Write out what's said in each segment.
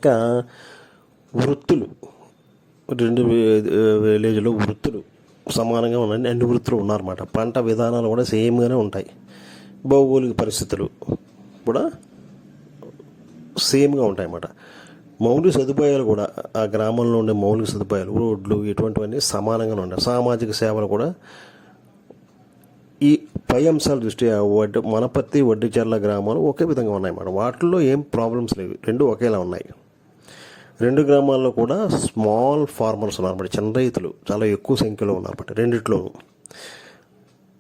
ఇంకా వృత్తులు, రెండు విలేజ్లో వృత్తులు సమానంగా ఉన్నాయి, అన్ని వృత్తులు ఉన్నారన్నమాట. పంట విధానాలు కూడా సేమ్గానే ఉంటాయి. భౌగోళిక పరిస్థితులు కూడా సేమ్గా ఉంటాయన్నమాట. మౌలిక సదుపాయాలు కూడా ఆ గ్రామంలో ఉండే మౌలిక సదుపాయాలు, రోడ్లు, ఇటువంటివన్నీ సమానంగానే ఉంటాయి. సామాజిక సేవలు కూడా ఈ పై అంశాల దృష్ట్యా వనపర్తి, వడ్డిచెర్ల గ్రామాలు ఒకే విధంగా ఉన్నాయన్నమాట. వాటిల్లో ఏం ప్రాబ్లమ్స్ లేవు, రెండు ఒకేలా ఉన్నాయి. రెండు గ్రామాల్లో కూడా స్మాల్ ఫార్మర్స్ ఉన్నారన్నమాట, చిన్న రైతులు చాలా ఎక్కువ సంఖ్యలో ఉన్నారన్నమాట రెండిట్లోనూ.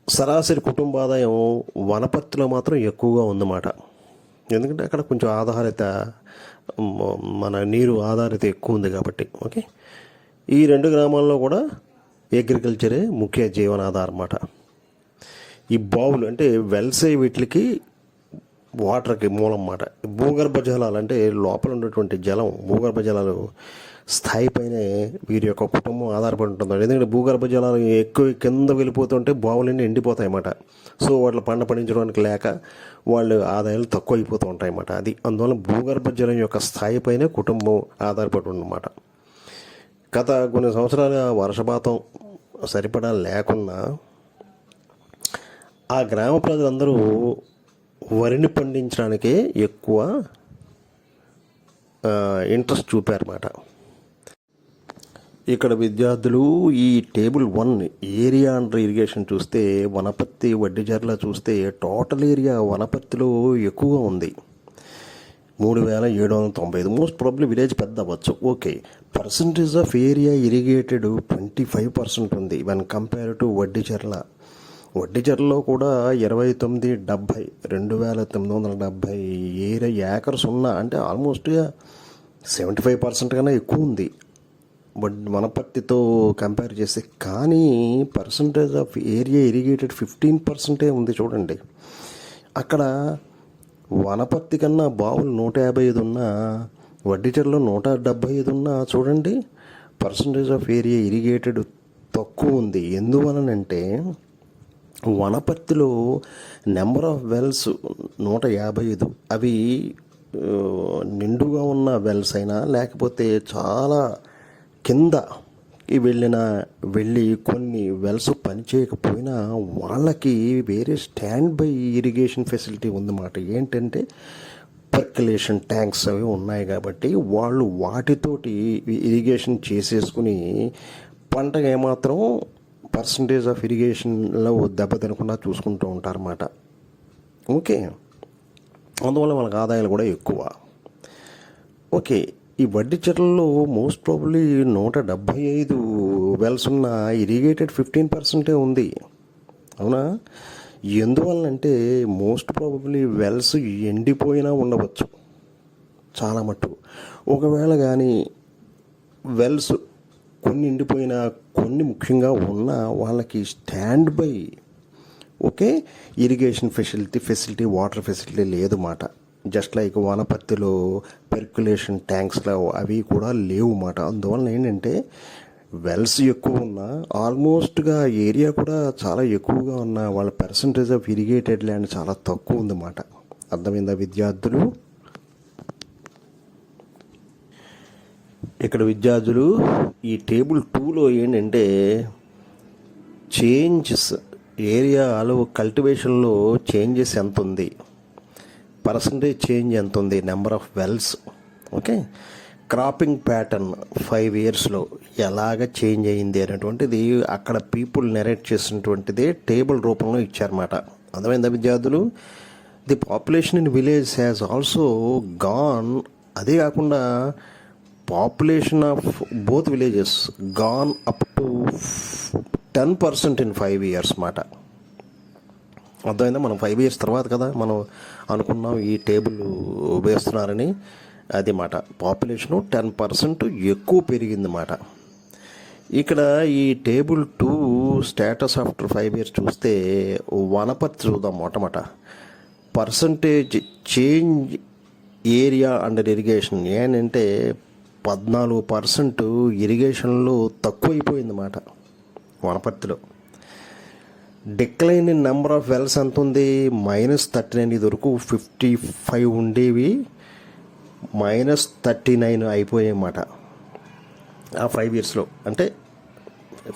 సరాసరి కుటుంబ ఆదాయం వనపర్తిలో మాత్రం ఎక్కువగా ఉందన్నమాట. ఎందుకంటే అక్కడ కొంచెం ఆధారిత, మన నీరు ఆధారిత ఎక్కువ ఉంది కాబట్టి. ఓకే, ఈ రెండు గ్రామాల్లో కూడా అగ్రికల్చరే ముఖ్య జీవనాధారం అన్నమాట. ఈ బావులు అంటే వెల్సే వీటికి వాటర్కి మూలం అన్నమాట. భూగర్భ జలాలు అంటే లోపల ఉన్నటువంటి జలం, భూగర్భ జలాలు స్థాయిపైనే వీరి యొక్క కుటుంబం ఆధారపడి ఉంటుంది. ఎందుకంటే భూగర్భ జలాలు ఎక్కువ కింద వెళ్ళిపోతుంటే బావులన్నీ ఎండిపోతాయి అన్నమాట. సో వాటిని పండించడానికి లేక వాళ్ళు ఆదాయాలు తక్కువ అయిపోతూ ఉంటాయి అన్నమాట. అది అందువల్ల భూగర్భ జలం యొక్క స్థాయిపైనే కుటుంబం ఆధారపడి ఉందన్నమాట. గత కొన్ని సంవత్సరాలుగా వర్షపాతం సరిపడా లేకున్నా ఆ గ్రామ ప్రజలందరూ వరిని పండించడానికే ఎక్కువ ఇంట్రెస్ట్ చూపారన్నమాట. ఇక్కడ విద్యార్థులు ఈ టేబుల్ 1 ఏరియా అండర్ ఇరిగేషన్ చూస్తే వనపర్తి, వడ్డిచెర్ల చూస్తే టోటల్ ఏరియా వనపర్తిలో ఎక్కువగా ఉంది, 3795. మోస్ట్ ప్రాబ్లీ విలేజ్ పెద్ద అవ్వచ్చు. Okay, percentage of area irrigated 25% ఉంది వెన్ కంపేర్ టు వడ్డిచెర్ల. వడ్డిచెర్లలో కూడా 2970, 2970 ఏకర్స్ ఉన్నా అంటే ఆల్మోస్ట్గా 75% కన్నా ఎక్కువ ఉంది వనపర్తితో కంపేర్ చేస్తే. కానీ పర్సంటేజ్ ఆఫ్ ఏరియా ఇరిగేటెడ్ 15% ఉంది చూడండి. అక్కడ వనపర్తి కన్నా బావులు 155 ఉన్నా, వడ్డిచెర్లలో 175 ఉన్నా చూడండి పర్సంటేజ్ ఆఫ్ ఏరియా ఇరిగేటెడ్ తక్కువ ఉంది. ఎందువలనంటే వనపర్తిలో నెంబర్ ఆఫ్ వెల్స్ 155, అవి నిండుగా ఉన్న వెల్స్ అయినా లేకపోతే చాలా కింద వెళ్ళి కొన్ని వెల్స్ పనిచేయకపోయినా వాళ్ళకి వేరే స్టాండ్ బై ఇరిగేషన్ ఫెసిలిటీ ఉందన్నమాట. ఏంటంటే పర్కులేషన్ ట్యాంక్స్ అవి ఉన్నాయి కాబట్టి వాళ్ళు వాటితోటి ఇరిగేషన్ చేసేసుకుని పంటకు ఏమాత్రం పర్సంటేజ్ ఆఫ్ ఇరిగేషన్లో దెబ్బ తినకుండా చూసుకుంటూ ఉంటారన్నమాట. ఓకే, అందువల్ల వాళ్ళకి ఆదాయాలు కూడా ఎక్కువ. ఓకే, ఈ వడ్డిచెర్లలో మోస్ట్ ప్రాబబ్లీ 175 వెల్స్ ఉన్న ఇరిగేటెడ్ 15% ఉంది. అవునా? ఎందువల్లంటే మోస్ట్ ప్రాబబ్లీ వెల్స్ ఎండిపోయినా ఉండవచ్చు చాలా మట్టుకు. ఒకవేళ కానీ వెల్స్ కొన్ని ఎండిపోయినా, కొన్ని ముఖ్యంగా ఉన్న వాళ్ళకి stand by okay irrigation facility water facility లేదు మాట. జస్ట్ లైక్ వనపర్తిలో పెర్కులేషన్ ట్యాంక్స్లో అవి కూడా లేవు మాట. అందువలన ఏంటంటే వెల్స్ ఎక్కువ ఉన్నా, ఆల్మోస్ట్గా ఏరియా కూడా చాలా ఎక్కువగా ఉన్న వాళ్ళ పర్సంటేజ్ ఆఫ్ ఇరిగేటెడ్ ల్యాండ్ చాలా తక్కువ ఉందన్నమాట. అర్థమైందా విద్యార్థులు? ఇక్కడ విద్యార్థులు ఈ టేబుల్ 2లో ఏంటంటే చేంజెస్, ఏరియాలో కల్టివేషన్లో చేంజెస్ ఎంత ఉంది, పర్సంటేజ్ చేంజ్ ఎంత ఉంది, number of wells, okay, cropping pattern 5 ఇయర్స్లో ఎలాగ చేంజ్ అయ్యింది అనేటువంటిది అక్కడ పీపుల్ నెరేట్ చేసినటువంటిది టేబుల్ రూపంలో ఇచ్చారన్నమాట. అర్థమైందా విద్యార్థులు? The population in village has also gone, అదే కాకుండా population of both villages gone up to 10% in 5 years మాట. అర్థమైందా? మనం 5 ఇయర్స్ తర్వాత కదా మనం అనుకున్నాం ఈ టేబుల్ వేస్తున్నారని. అది మాట, పాపులేషను 10% ఎక్కువ పెరిగింది మాట. ఇక్కడ ఈ టేబుల్ 2 స్టేటస్ ఆఫ్టర్ 5 ఇయర్స్ చూస్తే వనపర్తి చూద్దాం మొట్టమొదట. Percentage change area under irrigation ఏంటంటే 14% ఇరిగేషన్లో తక్కువైపోయింది మాట వనపర్తిలో. Decline in number of wells ఎంత ఉంది? -39. ఇది వరకు 55 ఉండేవి, -39 అయిపోయాయన్నమాట ఆ 5 ఇయర్స్లో. అంటే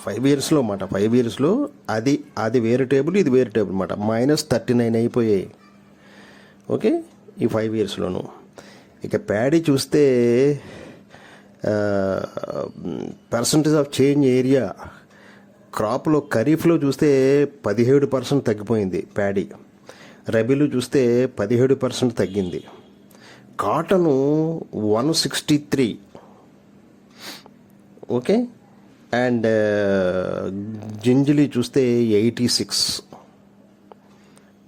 5 ఇయర్స్లో అన్నమాట. 5 ఇయర్స్లో అది వేరే టేబుల్, ఇది వేరే టేబుల్ అన్నమాట. -39 అయిపోయాయి. ఓకే, ఈ 5 ఇయర్స్లోను. ఇక ప్యాడీ చూస్తే పర్సంటేజ్ ఆఫ్ చేంజ్ ఏరియా క్రాప్లో ఖరీఫ్లో చూస్తే 17% తగ్గిపోయింది ప్యాడీ. రబీలో చూస్తే 17% తగ్గింది. కాటను 163. ఓకే, అండ్ జింజిలి చూస్తే 86.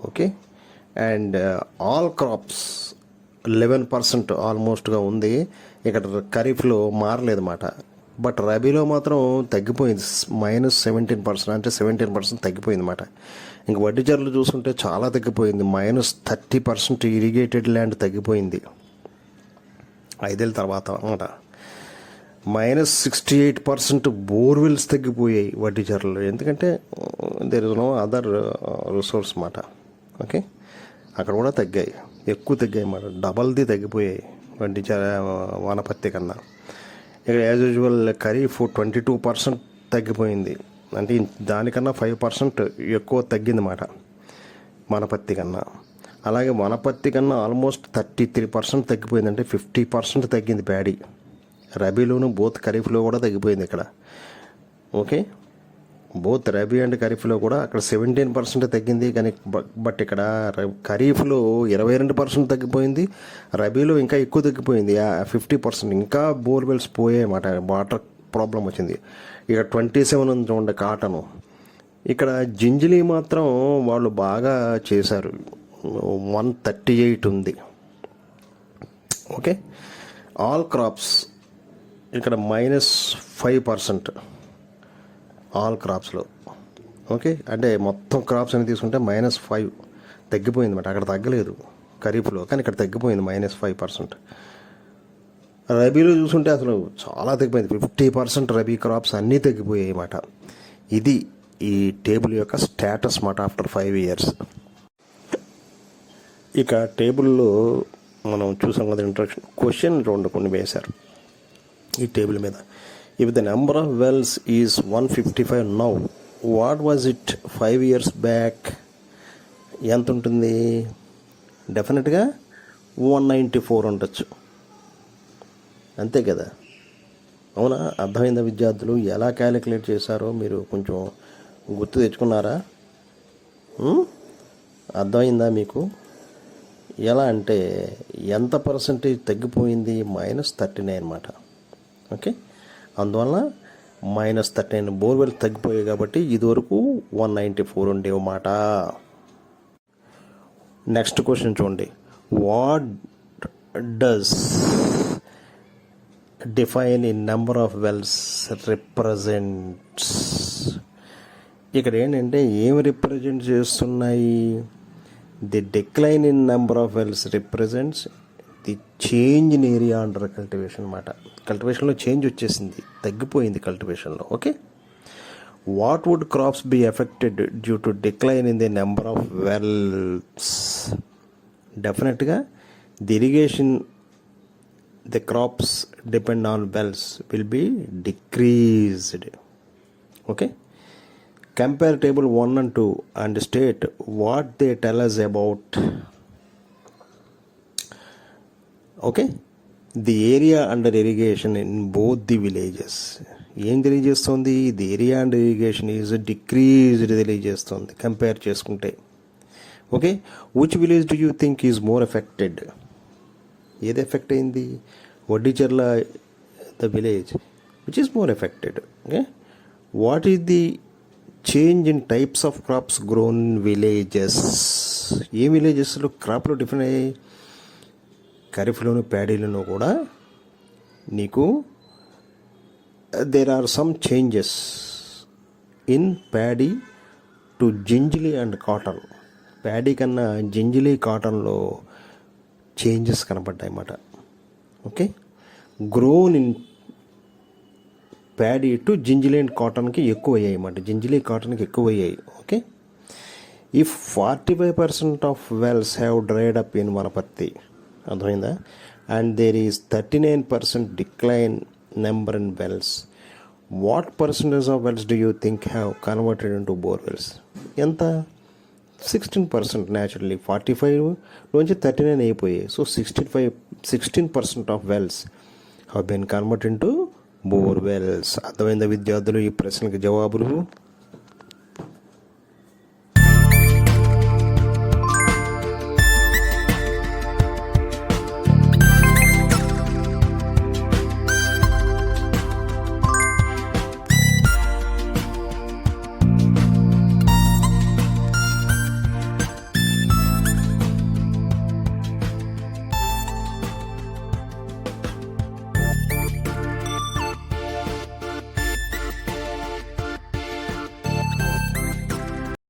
ఓకే, అండ్ ఆల్ క్రాప్స్ 11% ఆల్మోస్ట్గా ఉంది. ఇక్కడ ఖరీఫ్లో మారలేదన్నమాట. బట్ రబీలో మాత్రం తగ్గిపోయింది, -17%, అంటే 17% తగ్గిపోయింది అన్నమాట. ఇంక వడ్డీ చర్లు చూసుకుంటే చాలా తగ్గిపోయింది, -30% ఇరిగేటెడ్ ల్యాండ్ తగ్గిపోయింది 5 ఏళ్ళ తర్వాత అన్నమాట. -68% బోర్వెల్స్ తగ్గిపోయాయి వడ్డీ చర్లు, ఎందుకంటే there is no other resource అన్నమాట. ఓకే, అక్కడ కూడా తగ్గాయి, ఎక్కువ తగ్గాయి అన్నమాట, డబల్ది తగ్గిపోయాయి వనపర్తి కన్నా. ఇక్కడ యాజ్ యూజువల్ ఖరీఫ్ 22% తగ్గిపోయింది, అంటే దానికన్నా 5% ఎక్కువ తగ్గిందన్నమాట వనపర్తి కన్నా. అలాగే వనపర్తి కన్నా ఆల్మోస్ట్ 33% తగ్గిపోయింది, అంటే 50% తగ్గింది ప్యాడీ. రబీలోను బోత్ ఖరీఫ్లో కూడా తగ్గిపోయింది ఇక్కడ. ఓకే, బోత్ రబీ అండ్ ఖరీఫ్లో కూడా అక్కడ 17% తగ్గింది, కానీ బట్ ఇక్కడ ఖరీఫ్లో 22% తగ్గిపోయింది, రబీలో ఇంకా ఎక్కువ తగ్గిపోయింది 50%. ఇంకా బోర్వెల్స్ పోయాయి అన్నమాట, వాటర్ ప్రాబ్లం వచ్చింది. ఇక 27 ఉంది చూడండి కాటను. ఇక్కడ జింజిలి మాత్రం వాళ్ళు బాగా చేశారు, 138 ఉంది. ఓకే, ఆల్ క్రాప్స్ ఇక్కడ -5% ఆల్ క్రాప్స్లో. ఓకే, అంటే మొత్తం క్రాప్స్ అని తీసుకుంటే -5 తగ్గిపోయింది అన్నమాట. అక్కడ తగ్గలేదు ఖరీఫ్లో, కానీ ఇక్కడ తగ్గిపోయింది -5%. రబీలో చూసుకుంటే అసలు చాలా తగ్గిపోయింది, 50% రబీ క్రాప్స్ అన్నీ తగ్గిపోయాయి అన్నమాట. ఇది ఈ టేబుల్ యొక్క స్టేటస్ మాట ఆఫ్టర్ 5 ఇయర్స్. ఇక టేబుల్లో మనం చూసాం కదా ఇంట్రడక్షన్, క్వశ్చన్ కొన్ని వేశారు ఈ టేబుల్ మీద. If the number of wells is 155 now, what was it 5 years back? ఎంత ఉంటుంది? డెఫినెట్గా 194 ఉండొచ్చు, అంతే కదా? అవునా? అర్థమైందా విద్యార్థులు? ఎలా క్యాలిక్యులేట్ చేశారో మీరు కొంచెం గుర్తు తెచ్చుకున్నారా? అర్థమైందా మీకు? ఎలా అంటే ఎంత పర్సంటేజ్ తగ్గిపోయింది? -39 అన్నమాట. ఓకే, అందువల్ల -39 బోర్వెల్ తగ్గిపోయాయి కాబట్టి ఇదివరకు 194 ఉండేవన్నమాట. నెక్స్ట్ క్వశ్చన్ చూడండి, what does decline in number of wells represents? ఇక్కడ ఏంటంటే ఏమి రిప్రజెంట్ చేస్తున్నాయి? The decline in number of wells represents the change in area under cultivation అన్నమాట. కల్టివేషన్లో చేంజ్ వచ్చేసింది, తగ్గిపోయింది కల్టివేషన్లో. Okay, what would crops be affected due to decline in the number of wells? డెఫినెట్గా the irrigation, the crops depend on wells will be decreased. Okay, compare table 1 and 2 and state what they tell us about, okay, the area under irrigation in both the villages. ఏం తెలియజేస్తుంది? The area under irrigation is decreased తెలియజేస్తుంది compare చేసుకుంటే. Okay, which village do you think is more affected? ఏది effect అయింది? Vaddicherla the village which is more affected. Okay, what is the change in types of crops grown in villages? ఏ విలేజెస్లో క్రాప్లో different అయ్యాయి? ఖరీఫ్లోను ప్యాడీలోనూ కూడా నీకు there are some changes in paddy to gingelly and cotton. Paddy కన్నా జింజిలీ కాటన్లో చేంజెస్ కనపడ్డాయి అన్నమాట. Okay, grown in paddy to gingelly and కాటన్కి ఎక్కువ అయ్యాయి అన్నమాట. జింజిలీ కాటన్కి ఎక్కువ అయ్యాయి. Okay, if 45% of wells have dried up in Wanaparthy, అర్థమైందా? and there is 39% decline number in wells. What percentage of wells do you think have converted into bore wells? ఎంత 16% naturally. 45 నుంచి 39 అయిపోయాయి. So 16% of wells have been convert into bore wells. అర్థమైందా విద్యార్థులు? ఈ ప్రశ్నకి జవాబులు